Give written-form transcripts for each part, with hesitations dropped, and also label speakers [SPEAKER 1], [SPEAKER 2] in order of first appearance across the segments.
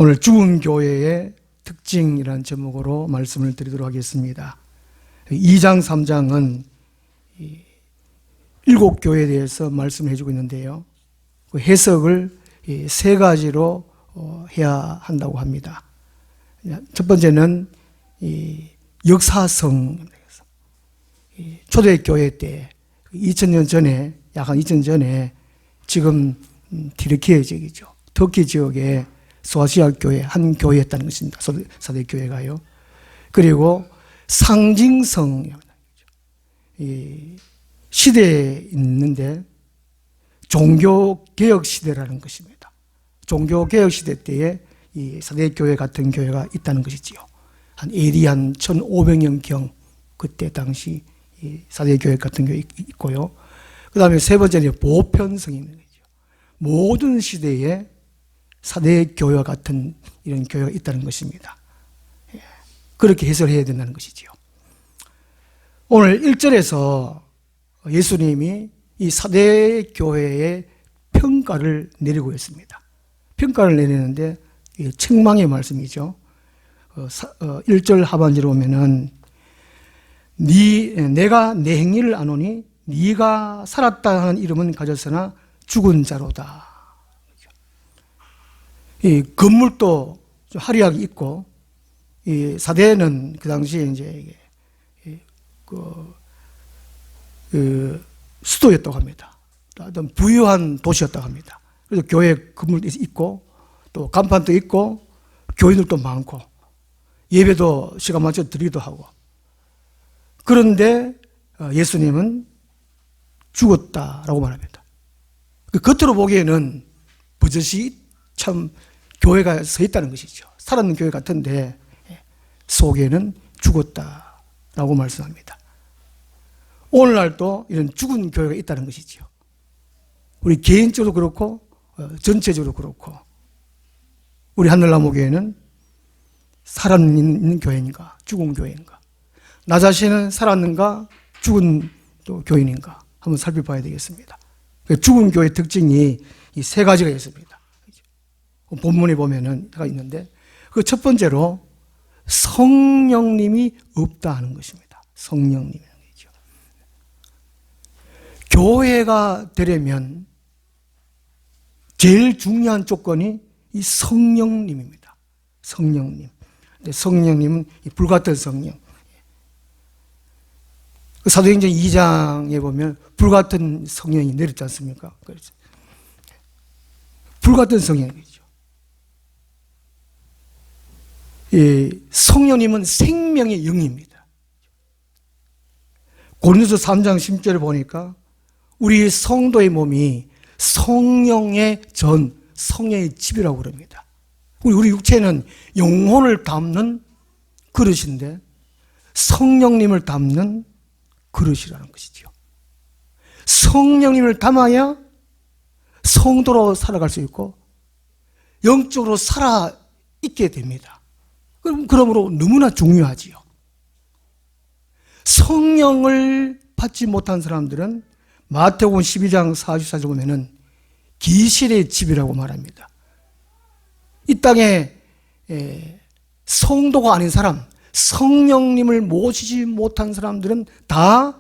[SPEAKER 1] 오늘 죽은 교회의 특징이라는 제목으로 말씀을 드리도록 하겠습니다. 2장, 3장은 7교회에 대해서 말씀을 해주고 있는데요. 그 해석을 3가지로 해야 한다고 합니다. 첫 번째는 역사성, 초대교회 때 2000년 전에, 약 한 2000년 전에 지금 튀르키예 지역이죠. 터키 지역에 소아시아 교회, 한 교회였다는 것입니다. 사대교회가요. 그리고 상징성, 시대에 있는데 종교개혁 시대라는 것입니다. 종교개혁 시대 때에 이 사대교회 같은 교회가 있다는 것이지요. 한 AD 한 1500년경 그때 당시 이 사대교회 같은 교회 있고요. 그 다음에 세 번째는 보편성이 있는 거죠. 모든 시대에 사대교회와 같은 이런 교회가 있다는 것입니다. 그렇게 해설해야 된다는 것이지요. 오늘 1절에서 예수님이 이 사대교회의 평가를 내리고 있습니다. 평가를 내리는데 책망의 말씀이죠. 1절 하반절에 보면은 내가 내 행위를 아노니 네가 살았다 하는 이름은 가졌으나 죽은 자로다. 이 건물도 좀 화려하게 있고, 이 사대는 그 당시에 이제 수도였다고 합니다. 어떤 부유한 도시였다고 합니다. 그래서 교회 건물도 있고, 또 간판도 있고, 교인들도 많고, 예배도 시간 맞춰 드리기도 하고. 그런데 예수님은 죽었다라고 말합니다. 겉으로 보기에는 버젓이 참 교회가 서 있다는 것이죠. 살았는 교회 같은데 속에는 죽었다라고 말씀합니다. 오늘날도 이런 죽은 교회가 있다는 것이죠. 우리 개인적으로 그렇고 전체적으로 그렇고 우리 하늘나무교회는 살아있는 교회인가 죽은 교회인가, 나 자신은 살았는가 죽은 또 교인인가 한번 살펴봐야 되겠습니다. 죽은 교회의 특징이 이 3가지가 있습니다. 본문에 보면은 있는데 그 첫 번째로 성령님이 없다 하는 것입니다. 성령님이라는 거죠. 교회가 되려면 제일 중요한 조건이 이 성령님입니다. 성령님. 근데 성령님은 이 불같은 성령. 사도행전 2장에 보면 불같은 성령이 내렸지 않습니까? 그래서 불같은 성령이죠. 이 성령님은 생명의 영입니다. 고린도서 3장 10절을 보니까 우리 성도의 몸이 성령의 전, 성령의 집이라고 그럽니다. 우리 육체는 영혼을 담는 그릇인데 성령님을 담는 그릇이라는 것이죠. 성령님을 담아야 성도로 살아갈 수 있고 영적으로 살아있게 됩니다. 그러므로 너무나 중요하지요. 성령을 받지 못한 사람들은 마태복음 12장 44절 보면은 기실의 집이라고 말합니다. 이 땅에 성도가 아닌 사람, 성령님을 모시지 못한 사람들은 다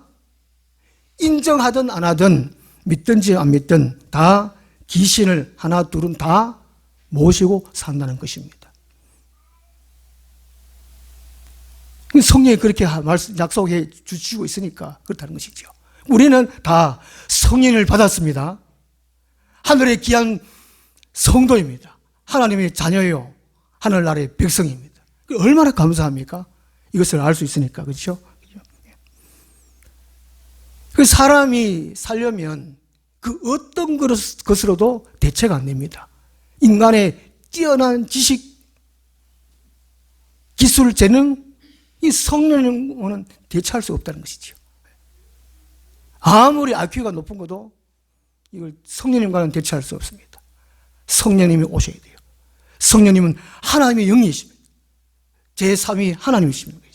[SPEAKER 1] 인정하든 안 하든 믿든지 안 믿든 다 귀신을 하나 둘은 다 모시고 산다는 것입니다. 성령이 그렇게 약속해 주시고 있으니까 그렇다는 것이죠. 우리는 다 성령을 받았습니다. 하늘의 귀한 성도입니다. 하나님의 자녀요, 하늘나라의 백성입니다. 얼마나 감사합니까? 이것을 알 수 있으니까. 그렇죠? 그 사람이 살려면 그 어떤 것으로도 대체가 안 됩니다. 인간의 뛰어난 지식, 기술, 재능, 이 성령님은 대체할 수 없다는 것이죠. 아무리 IQ가 높은 것도 이걸 성령님과는 대체할 수 없습니다. 성령님이 오셔야 돼요. 성령님은 하나님의 영이십니다. 제3위 하나님이십니다.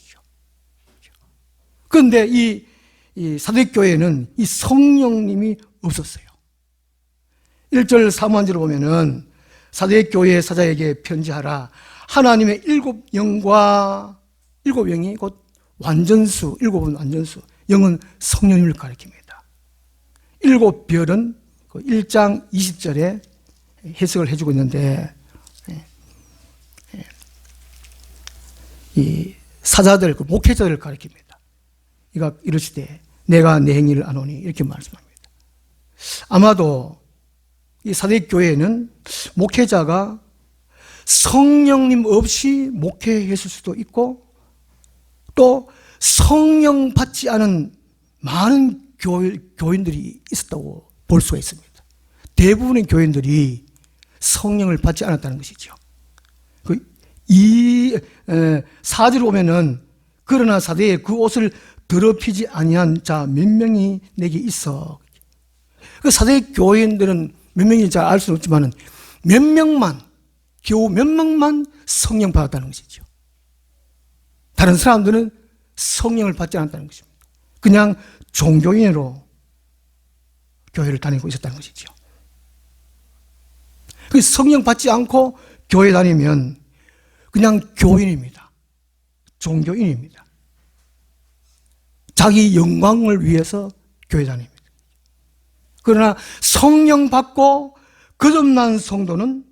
[SPEAKER 1] 그런데 이 사대교회는 이 성령님이 없었어요. 1절 3한절을 보면은 사대 교회 사자에게 편지하라. 하나님의 일곱 영과 일곱 영이 곧 완전수, 일곱은 완전수, 영은 성령님을 가리킵니다. 일곱 별은 1장 20절에 해석을 해주고 있는데, 이 사자들, 그 목회자들을 가리킵니다. 이가 이르시되 내가 내 행위를 아노니 이렇게 말씀합니다. 아마도 이 사대교회는 목회자가 성령님 없이 목회했을 수도 있고, 또 성령 받지 않은 많은 교인들이 있었다고 볼 수가 있습니다. 대부분의 교인들이 성령을 받지 않았다는 것이죠. 이 4절 보면은 그러나 사대에 그 옷을 더럽히지 아니한 자 몇 명이 내게 있어. 그 사대 교인들은 몇 명인지 잘 알 수는 없지만은 몇 명만, 겨우 몇 명만 성령 받았다는 것이죠. 다른 사람들은 성령을 받지 않았다는 것입니다. 그냥 종교인으로 교회를 다니고 있었다는 것이죠. 성령 받지 않고 교회 다니면 그냥 교인입니다. 종교인입니다. 자기 영광을 위해서 교회 다닙니다. 그러나 성령 받고 거듭난 성도는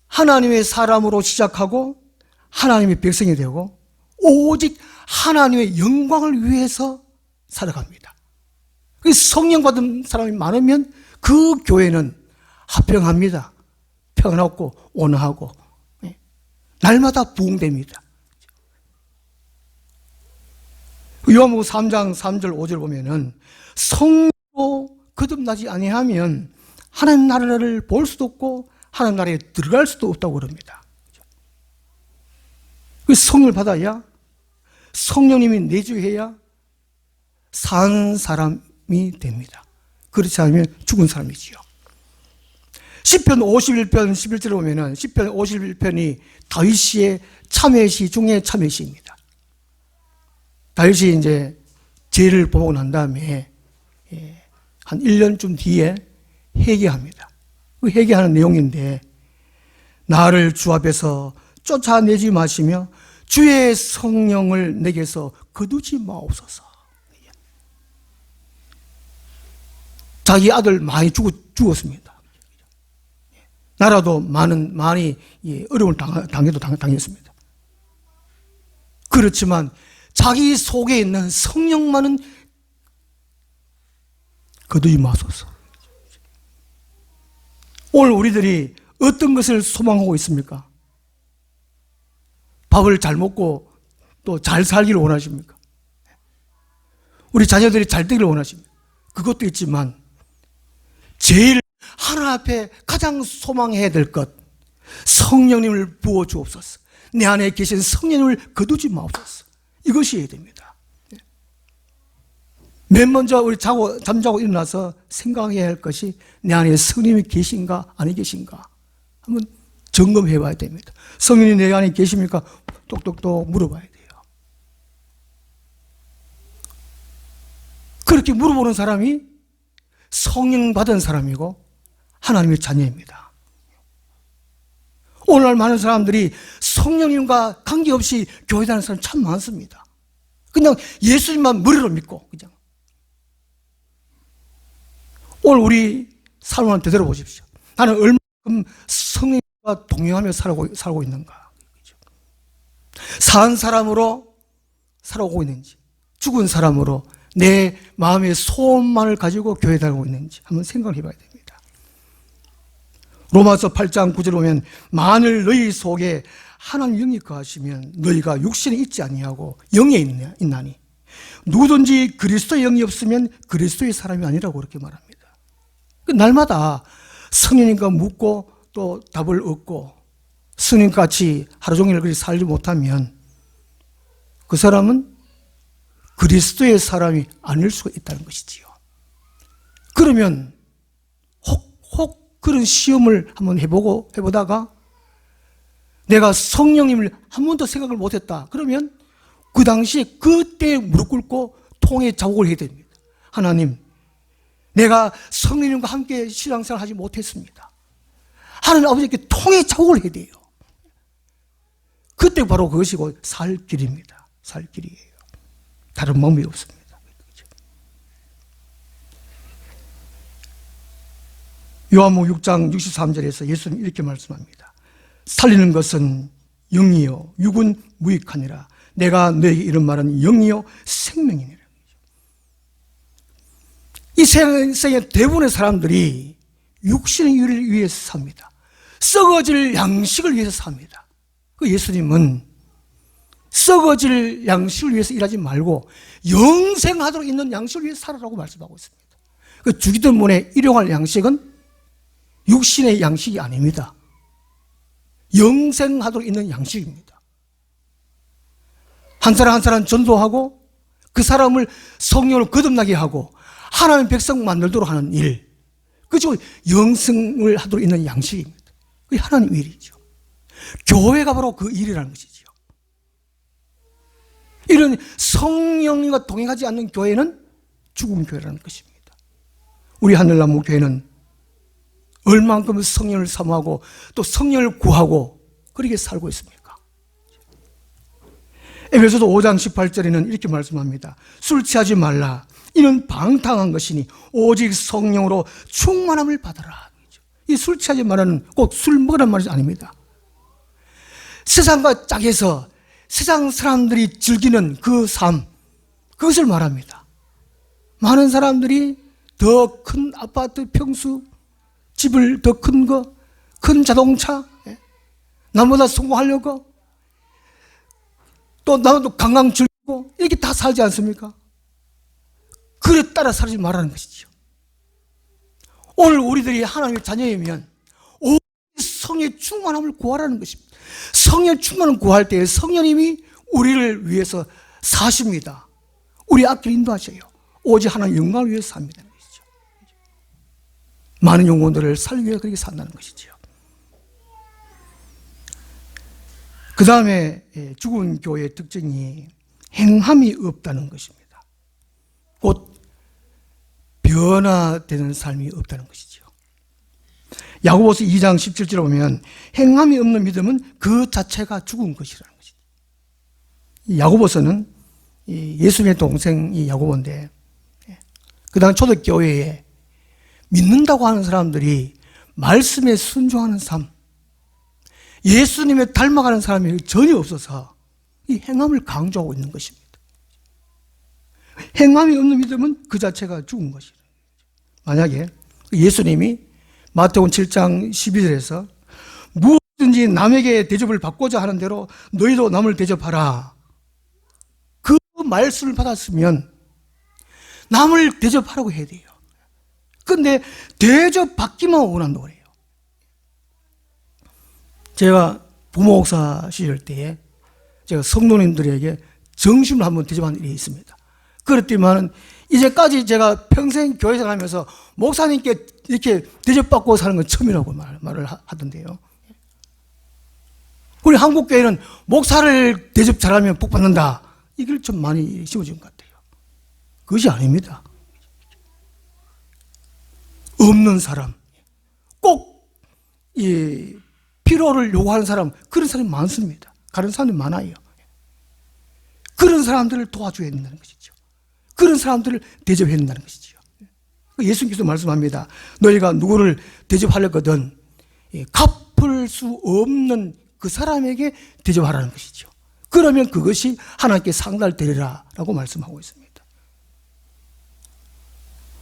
[SPEAKER 1] 하나님의 사람으로 시작하고 하나님의 백성이 되고 오직 하나님의 영광을 위해서 살아갑니다. 성령 받은 사람이 많으면 그 교회는 화평합니다. 평안하고 온화하고 날마다 부흥됩니다. 요한복음 3장 3절 5절 보면은 성령으로 거듭나지 아니하면 하나님 나라를 볼 수도 없고 하나님 나라에 들어갈 수도 없다고 그럽니다. 성령을 받아야, 성령님이 내주해야 산 사람이 됩니다. 그렇지 않으면 죽은 사람이지요. 시편 51편 11절에 보면은 시편 51편이 다윗의 참회시 중에 참회시입니다. 다윗이 이제 죄를 보고 난 다음에 한 1년쯤 뒤에 회개합니다. 그 회개하는 내용인데, 나를 주 앞에서 쫓아내지 마시며 주의 성령을 내게서 거두지 마옵소서. 자기 아들 많이 죽었습니다. 나라도 많이 어려움을 당했습니다. 그렇지만 자기 속에 있는 성령만은 거두지 마소서. 오늘 우리들이 어떤 것을 소망하고 있습니까? 밥을 잘 먹고 또 잘 살기를 원하십니까? 우리 자녀들이 잘 되기를 원하십니까? 그것도 있지만 제일 하나님 앞에 가장 소망해야 될 것, 성령님을 부어 주옵소서. 내 안에 계신 성령님을 거두지 마옵소서. 이것이어야 됩니다. 맨 먼저 우리 잠자고 일어나서 생각해야 할 것이 내 안에 성령님이 계신가 아니 계신가 한번 점검해 봐야 됩니다. 성령이 내 안에 계십니까? 똑똑똑 물어봐야 돼요. 그렇게 물어보는 사람이 성령 받은 사람이고 하나님의 자녀입니다. 오늘날 많은 사람들이 성령님과 관계없이 교회 다니는 사람 참 많습니다. 그냥 예수님만 머리로 믿고 그냥. 오늘 우리 삶을 한번 되돌아 보십시오. 나는 얼마큼 성령과 동행하며 살고 있는가. 산 사람으로 살아오고 있는지, 죽은 사람으로 내 마음의 소원만을 가지고 교회 다니고 있는지 한번 생각을 해봐야 됩니다. 로마서 8장 9절 보면 만일 너희 속에 하나님 영이 거하시면 너희가 육신에 있지 아니하고 영에 있나니 누구든지 그리스도의 영이 없으면 그리스도의 사람이 아니라고 그렇게 말합니다. 날마다 성령님과 묻고 또 답을 얻고 성령같이 하루 종일 그렇게 살지 못하면 그 사람은 그리스도의 사람이 아닐 수가 있다는 것이지요. 그러면 혹 그런 시험을 한번 해보다가 내가 성령님을 한 번도 생각을 못했다. 그러면 그 당시에 그때 무릎 꿇고 통에 자복을 해야 됩니다. 하나님, 내가 성령님과 함께 신앙생활을 하지 못했습니다. 하나님 아버지께 통해 자국을 해야 돼요. 그때 바로 그것이고 살 길입니다. 살 길이에요. 다른 방법이 없습니다. 요한복음 6장 63절에서 예수님 이렇게 말씀합니다. 살리는 것은 영이요 육은 무익하니라. 내가 너에게 이런 말은 영이요 생명이니라. 이 세상의 대부분의 사람들이 육신의 유를 위해서 삽니다. 썩어질 양식을 위해서 삽니다. 그 예수님은 썩어질 양식을 위해서 일하지 말고 영생하도록 있는 양식을 위해서 살아라고 말씀하고 있습니다. 그 죽이던 분의 일용할 양식은 육신의 양식이 아닙니다. 영생하도록 있는 양식입니다. 한 사람 한 사람 전도하고 그 사람을 성령으로 거듭나게 하고 하나님 백성 만들도록 하는 일, 그죠? 영생을 하도록 있는 양식입니다. 그게 하나님 일이죠. 교회가 바로 그 일이라는 것이죠. 이런 성령님과 동행하지 않는 교회는 죽은 교회라는 것입니다. 우리 하늘나무 교회는 얼만큼 성령을 사모하고 또 성령을 구하고 그렇게 살고 있습니까? 에베소서 5장 18절에는 이렇게 말씀합니다. 술 취하지 말라. 이는 방탕한 것이니 오직 성령으로 충만함을 받아라. 이 술 취하지 말라는 꼭 술 먹으라는 말이 아닙니다. 세상과 짝에서 세상 사람들이 즐기는 그 삶, 그것을 말합니다. 많은 사람들이 더 큰 아파트 평수, 집을 더 큰 거, 큰 자동차, 나보다 성공하려고 또 나도 관광 즐기고 이렇게 다 살지 않습니까? 그에 따라 살지 말라는 것이죠. 오늘 우리들이 하나님의 자녀이면 오직 성령의 충만함을 구하라는 것입니다. 성령 충만을 구할 때 성령님이 우리를 위해서 사십니다. 우리 앞길 인도하셔요. 오직 하나님 영광을 위해서 삽니다. 많은 영혼들을 살기 위해 그렇게 산다는 것이죠. 그 다음에 죽은 교회의 특징이 행함이 없다는 것입니다. 곧 변화되는 삶이 없다는 것이죠. 야고보서 2장 17절에 보면 행함이 없는 믿음은 그 자체가 죽은 것이라는 것이죠. 야고보서는 예수님의 동생이 야고보인데 그 다음 초대교회에 믿는다고 하는 사람들이 말씀에 순종하는 삶, 예수님에 닮아가는 사람이 전혀 없어서 이 행함을 강조하고 있는 것입니다. 행함이 없는 믿음은 그 자체가 죽은 것이에요. 만약에 예수님이 마태복음 7장 12절에서 무엇든지 남에게 대접을 받고자 하는 대로 너희도 남을 대접하라, 그 말씀을 받았으면 남을 대접하라고 해야 돼요. 그런데 대접받기만 원한다고 그래요. 제가 부목사 시절 때에 제가 성도님들에게 점심을 한번 대접한 일이 있습니다. 그렇지만 이제까지 제가 평생 교회 생활하면서 목사님께 이렇게 대접받고 사는 건 처음이라고 말을 하던데요. 우리 한국교회는 목사를 대접 잘하면 복 받는다, 이걸 좀 많이 심어준 것 같아요. 그것이 아닙니다. 없는 사람, 꼭 이 필요를 요구하는 사람, 그런 사람이 많습니다. 그런 사람이 많아요. 그런 사람들을 도와줘야 된다는 것이죠. 그런 사람들을 대접해야 된다는 것이죠. 예수님께서 말씀합니다. 너희가 누구를 대접하려거든 갚을 수 없는 그 사람에게 대접하라는 것이죠. 그러면 그것이 하나님께 상달되리라 라고 말씀하고 있습니다.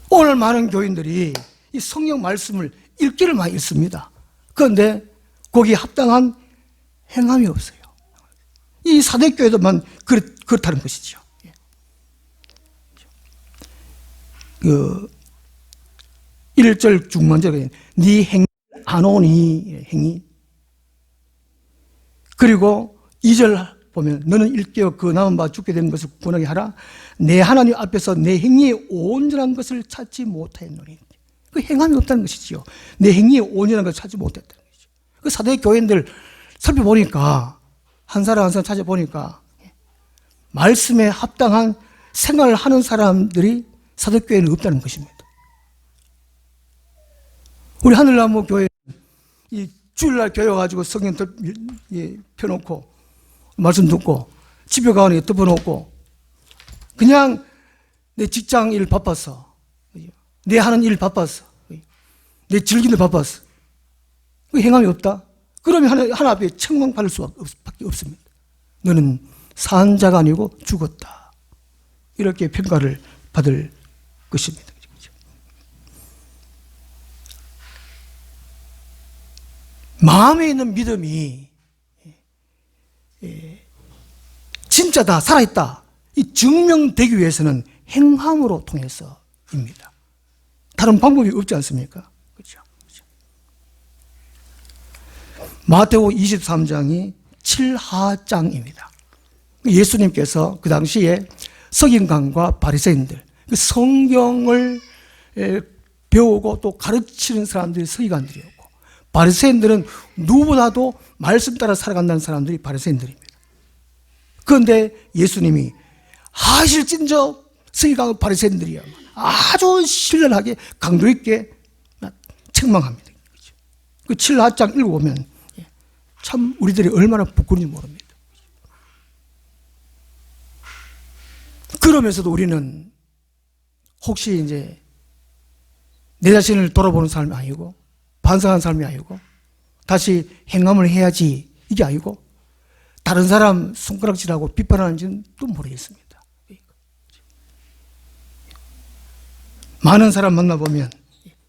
[SPEAKER 1] 오늘 많은 교인들이 이 성경 말씀을 읽기를 많이 읽습니다. 그런데 거기에 합당한 행함이 없어요. 이 사대교회도만 그렇다는 것이죠. 그 1절 중간절에 네 행위 안 오니, 행위. 그리고 2절 보면 너는 일깨어 그 남은 바 죽게 된 것을 구원하게 하라. 내 하나님 앞에서 내 행위에 온전한 것을 찾지 못하였노니. 그 행함이 없다는 것이지요. 내 행위에 온전한 것을 찾지 못했다는 것이죠. 그 사대 교인들 살펴보니까 한 사람 한 사람 찾아보니까 말씀에 합당한 생활을 하는 사람들이 사도교회는 없다는 것입니다. 우리 하늘나무 교회는 이 주일날 교회 가지고 성경 펴놓고 말씀 듣고 집에 가니 덮어놓고 그냥 내 직장 일 바빠서 내 하는 일 바빠서 내 즐기는 일 바빠서 그 행함이 없다? 그러면 하나 앞에 책망받을 수밖에 없습니다. 너는 산 자가 아니고 죽었다. 이렇게 평가를 받을 것입니다. 마음에 있는 믿음이 진짜다, 살아있다, 이 증명되기 위해서는 행함으로 통해서입니다. 다른 방법이 없지 않습니까? 그렇죠? 마태복음 23장이 7하장입니다. 예수님께서 그 당시에 서기관과 바리새인들, 그 성경을 배우고 또 가르치는 사람들이 서기관들이었고, 바리새인들은 누구보다도 말씀 따라 살아간다는 사람들이 바리새인들입니다. 그런데 예수님이 하실진저 서기관 바리새인들이야 아주 신랄하게 강도 있게 책망합니다. 그 7하장 읽어보면 참 우리들이 얼마나 부끄러운지 모릅니다. 그러면서도 우리는 혹시 이제 내 자신을 돌아보는 삶이 아니고 반성하는 삶이 아니고 다시 행함을 해야지 이게 아니고 다른 사람 손가락질하고 비판하는지는 또 모르겠습니다. 많은 사람 만나보면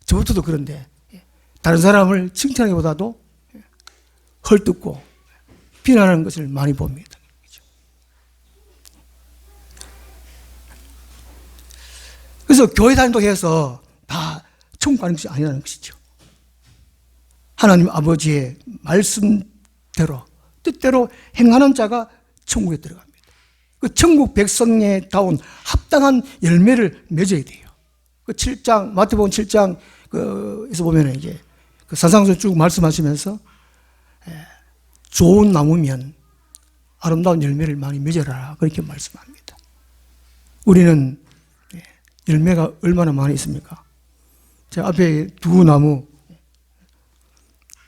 [SPEAKER 1] 저부터도 그런데 다른 사람을 칭찬하기보다도 헐뜯고 비난하는 것을 많이 봅니다. 그래서 교회 다닌다고 해서 다 천국 가는 것이 아니라는 것이죠. 하나님 아버지의 말씀대로 뜻대로 행하는 자가 천국에 들어갑니다. 그 천국 백성에다운 합당한 열매를 맺어야 돼요. 그 7장, 마태복음 7장, 에서 보면 이제 그 산상수훈 쭉 말씀하시면서 좋은 나무면 아름다운 열매를 많이 맺어라. 그렇게 말씀합니다. 우리는 열매가 얼마나 많이 있습니까? 제 앞에 두 나무,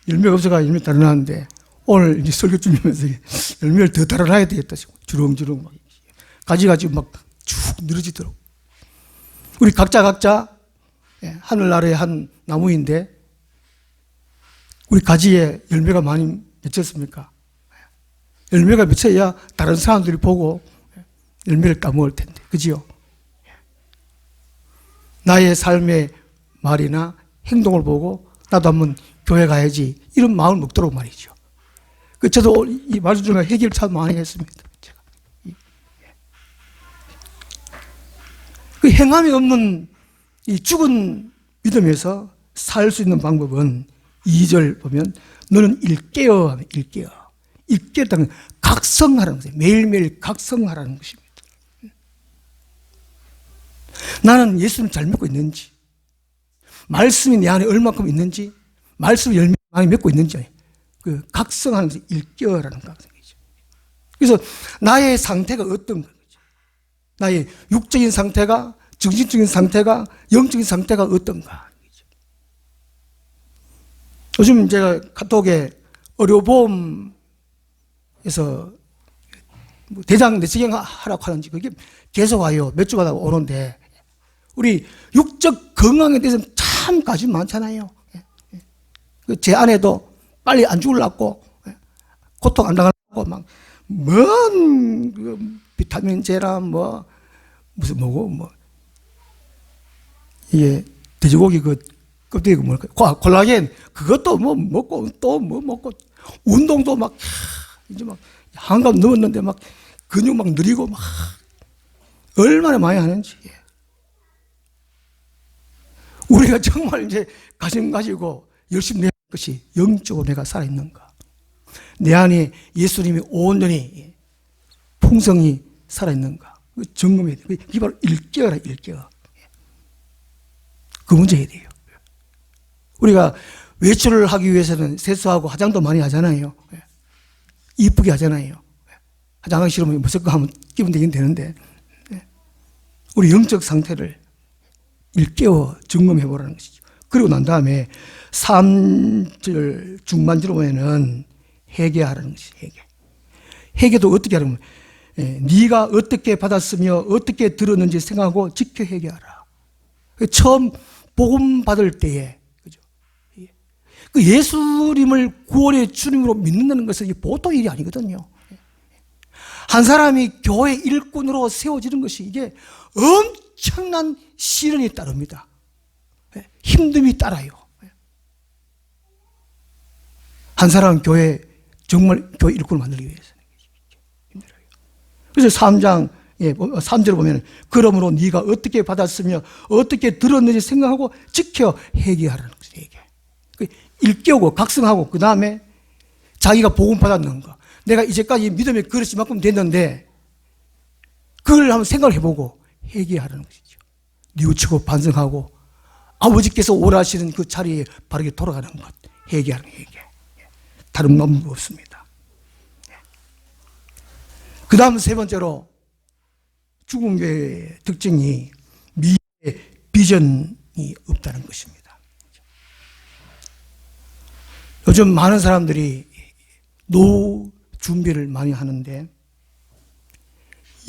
[SPEAKER 1] 열매가 없어가 열매 달아나는데 오늘 이제 설교 준비하면서 열매를 더 달아나야 되겠다. 주렁주렁 막 가지가지 막 쭉 늘어지더라고. 우리 각자 하늘 아래의 한 나무인데 우리 가지에 열매가 많이 맺혔습니까? 열매가 맺혀야 다른 사람들이 보고 열매를 따먹을 텐데, 그지요? 나의 삶의 말이나 행동을 보고 나도 한번 교회 가야지 이런 마음을 먹도록 말이죠. 저도 이 말씀 중에 해결 참 많이 했습니다. 제가. 그 행함이 없는 이 죽은 믿음에서 살 수 있는 방법은 2절 보면 너는 일깨어 하면 일깨어. 일깨었다는 건 각성하라는 것이에요. 매일매일 각성하라는 것입니다. 나는 예수님을 잘 믿고 있는지, 말씀이 내 안에 얼마큼 있는지, 말씀을 열매 많이 맺고 있는지, 그 각성하는 것이 일깨어라는 각성이죠. 그래서 나의 상태가 어떤 거죠? 나의 육적인 상태가, 정신적인 상태가, 영적인 상태가 어떤가? 요즘 제가 카톡에 의료보험에서 대장 내시경 하라고 하는지 그게 계속 와요. 몇 주마다 오는데 우리 육적 건강에 대해서는 참 관심 많잖아요. 제 아내도 빨리 안 죽으려고 고통 안 당하려고 막 뭔 비타민 J라 뭐 무슨 뭐고 이게 돼지고기 그 껍데기 뭘까 콜라겐 그것도 뭐 먹고 또 뭐 먹고 운동도 막 이제 막 한갑 넘었는데 막 근육 막 느리고 막 얼마나 많이 하는지. 우리가 정말 이제 관심 가지고 열심히 내 것이 영적으로 내가 살아있는가? 내 안에 예수님이 온전히 풍성히 살아있는가? 점검해야 돼. 그게 바로 일깨어라, 일깨어. 그 문제해야 돼요. 우리가 외출을 하기 위해서는 세수하고 화장도 많이 하잖아요. 이쁘게 하잖아요. 화장하기 싫으면 무조건 하면 기분 되긴 되는데, 우리 영적 상태를 일깨워 점검해 보라는 것이죠. 그리고 난 다음에 3절 중반절 보면은 회개하라는 것이 회개. 회개도 어떻게 하라면 네가 어떻게 받았으며 어떻게 들었는지 생각하고 지켜 회개하라. 처음 복음 받을 때에 그죠? 그 예수님을 구원의 주님으로 믿는다는 것은 보통 일이 아니거든요. 한 사람이 교회 일꾼으로 세워지는 것이 이게 엄청난 시련이 따릅니다. 힘듦이 따라요. 한 사람 교회 정말 교회 일꾼을 만들기 위해서는 힘들어요. 그래서 3절을 보면 그러므로 네가 어떻게 받았으며 어떻게 들었는지 생각하고 지켜 회개하라는 거죠. 회개. 일깨우고 각성하고 그 다음에 자기가 복음 받았는 거. 내가 이제까지 믿음의 그릇이 만큼 됐는데 그걸 한번 생각을 해보고 회개하라는 것이죠. 뉘우치고 반성하고 아버지께서 오라시는 그 자리에 바르게 돌아가는 것. 회개하는 회개. 다른 방법 없습니다. 그 다음 세 번째로 죽은 교회의 특징이 미래의 비전이 없다는 것입니다. 요즘 많은 사람들이 노후 준비를 많이 하는데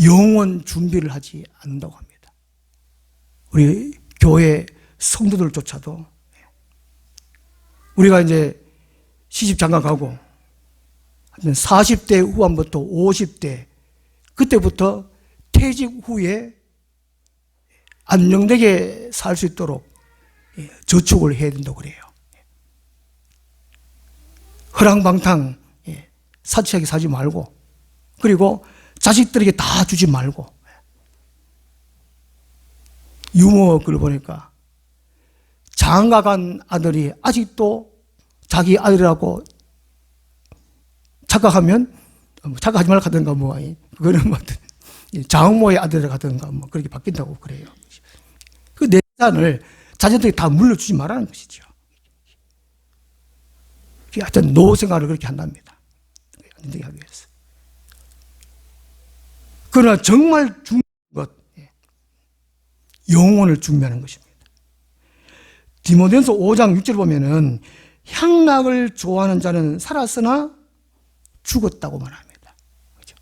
[SPEAKER 1] 영원 준비를 하지 않는다고 합니다. 우리 교회 성도들조차도 우리가 이제 시집 장가 가고 40대 후반부터 50대 그때부터 퇴직 후에 안정되게 살 수 있도록 저축을 해야 된다고 그래요. 허랑방탕 사치하게 사지 말고 그리고 자식들에게 다 주지 말고 유머 글 보니까 장가 간 아들이 아직도 자기 아들이라고 착각하면 착각하지 말라 하든가 뭐 그거는 뭐 장모의 아들이라 하든가 뭐 그렇게 바뀐다고 그래요. 그 내 재산을 자녀들에게 다 물려주지 말라는 것이죠. 하여튼 노후 생활을 그렇게 한답니다. 안정되게 하기 위해서. 그러나 정말 중요한 것, 영혼을 준비하는 것입니다. 디모데전서 5장 6절 보면은 향락을 좋아하는 자는 살았으나 죽었다고 말합니다. 그렇죠?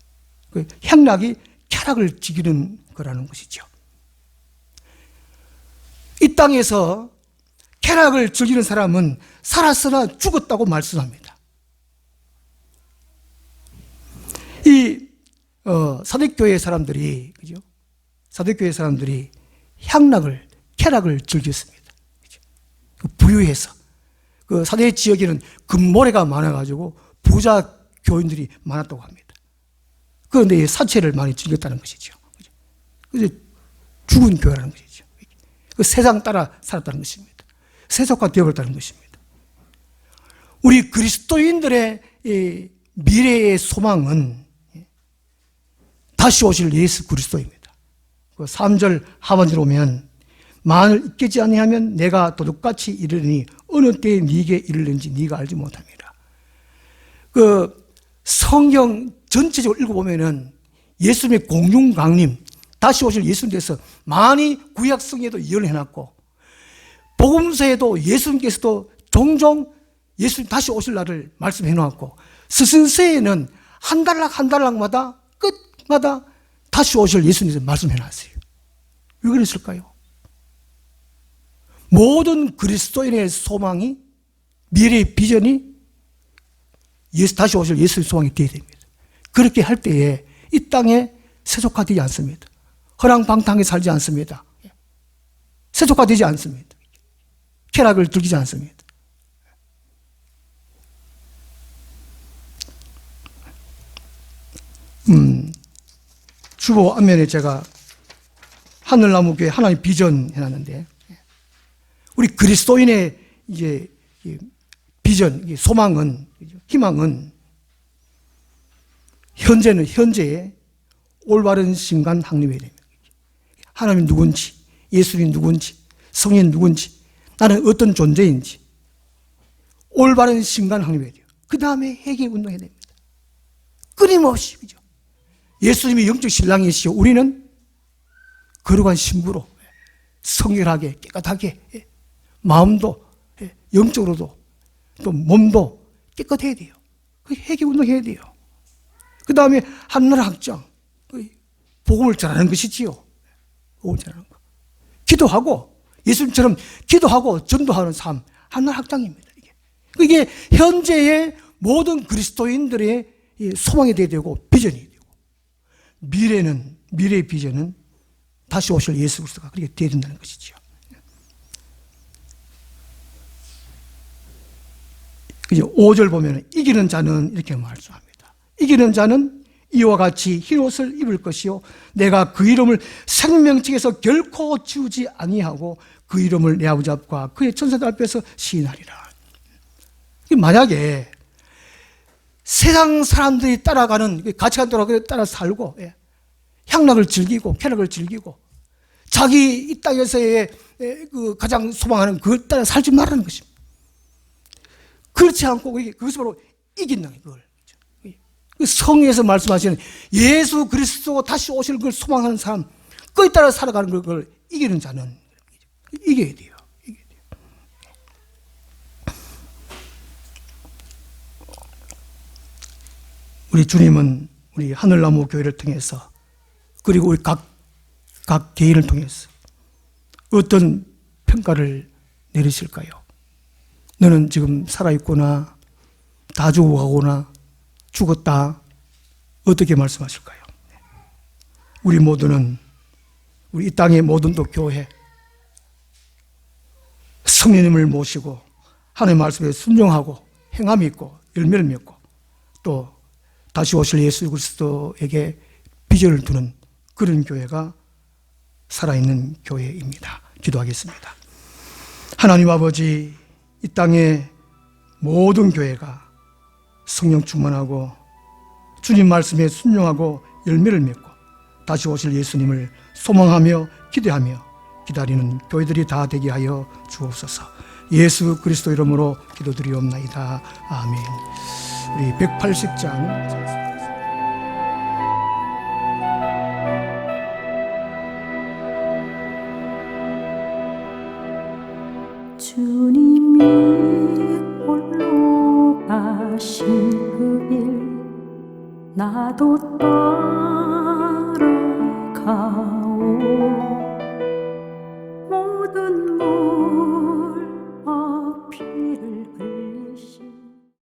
[SPEAKER 1] 그 향락이 쾌락을 즐기는 거라는 것이죠. 이 땅에서 쾌락을 즐기는 사람은 살았으나 죽었다고 말씀합니다. 이 사대교회 사람들이 그죠? 사대교회 사람들이 향락을 쾌락을 즐겼습니다. 그죠? 부유해서 그 사대 지역에는 금모래가 많아가지고 부자 교인들이 많았다고 합니다. 그런데 사채를 많이 즐겼다는 것이죠. 그죠? 그래서 죽은 교회라는 것이죠. 그 세상 따라 살았다는 것입니다. 세속화 되어버렸다는 것입니다. 우리 그리스도인들의 미래의 소망은 다시 오실 예수 그리스도입니다. 그 3절 하반절 오면 만일 잊겠지 아니하면 내가 도둑같이 이르리니 어느 때에 네게 이르는지 네가 알지 못합니다. 그 성경 전체적으로 읽어보면은 예수님의 공중 강림, 다시 오실 예수님에 대해서 많이 구약 성경에도 예언을 해놨고 복음서에도 예수님께서도 종종 예수님 다시 오실 날을 말씀해 놓았고 스승서에는 한 단락 한 단락마다 끝마다 다시 오실 예수님께서 말씀해 놨어요. 왜 그랬을까요? 모든 그리스도인의 소망이 미래의 비전이 다시 오실 예수의 소망이 되어야 됩니다. 그렇게 할 때에 이 땅에 세속화되지 않습니다. 허랑방탕하게 살지 않습니다. 세속화되지 않습니다. 쾌락을 즐기지 않습니다. 주보 앞면에 제가 하늘나무교회 하나님 비전 해놨는데 우리 그리스도인의 이제 비전, 소망은 희망은 현재의 올바른 신간 확립해야 됩니다. 하나님이 누군지, 예수님이 누군지, 성인 누군지, 나는 어떤 존재인지 올바른 신간 확립해야 돼요. 그 다음에 회개 운동해야 됩니다. 끊임없이 그죠? 예수님이 영적 신랑이시오. 우리는 거룩한 신부로 성결하게 깨끗하게 마음도, 영적으로도, 또 몸도 깨끗해야 돼요. 회개 운동해야 돼요. 그 다음에 한나라 학장, 복음을 전하는 것이지요. 복음을 전하는 거. 기도하고, 예수님처럼 기도하고 전도하는 삶, 한나라 학장입니다. 이게 현재의 모든 그리스도인들의 소망이 되어야 되고, 비전이 되고, 미래의 비전은 다시 오실 예수 그리스도가 그렇게 되어야 된다는 것이죠. 이제 5절 보면 이기는 자는 이렇게 말씀합니다. 이기는 자는 이와 같이 흰 옷을 입을 것이요 내가 그 이름을 생명책에서 결코 지우지 아니하고 그 이름을 내 아버지 앞과 그의 천사들 앞에서 시인하리라. 만약에 세상 사람들이 따라가는 가치관대로 따라 살고 향락을 즐기고 쾌락을 즐기고 자기 이 땅에서의 그 가장 소망하는 그걸 따라 살지 말라는 것입니다. 그렇지 않고 그것이 바로 이긴다는 거예요. 성경에서 말씀하시는 예수 그리스도 다시 오실 걸 소망하는 사람, 그에 따라 살아가는 걸 이기는 자는 이겨야 돼요. 우리 주님은 우리 하늘나무 교회를 통해서 그리고 우리 각 개인을 통해서 어떤 평가를 내리실까요? 너는 지금 살아있구나, 다 죽어가거나 죽었다, 어떻게 말씀하실까요? 우리 모두는 우리 이 땅의 모든 또 교회 성령님을 모시고 하나님의 말씀에 순종하고 행함이 있고 열매를 맺고 또 다시 오실 예수 그리스도에게 비전을 두는 그런 교회가 살아있는 교회입니다. 기도하겠습니다. 하나님 아버지, 이 땅의 모든 교회가 성령 충만하고 주님 말씀에 순종하고 열매를 맺고 다시 오실 예수님을 소망하며 기대하며 기다리는 교회들이 다 되게 하여 주옵소서. 예수 그리스도 이름으로 기도드리옵나이다. 아멘. 우리 180장
[SPEAKER 2] 주님이 홀로 가신 그 길 나도 따라가오.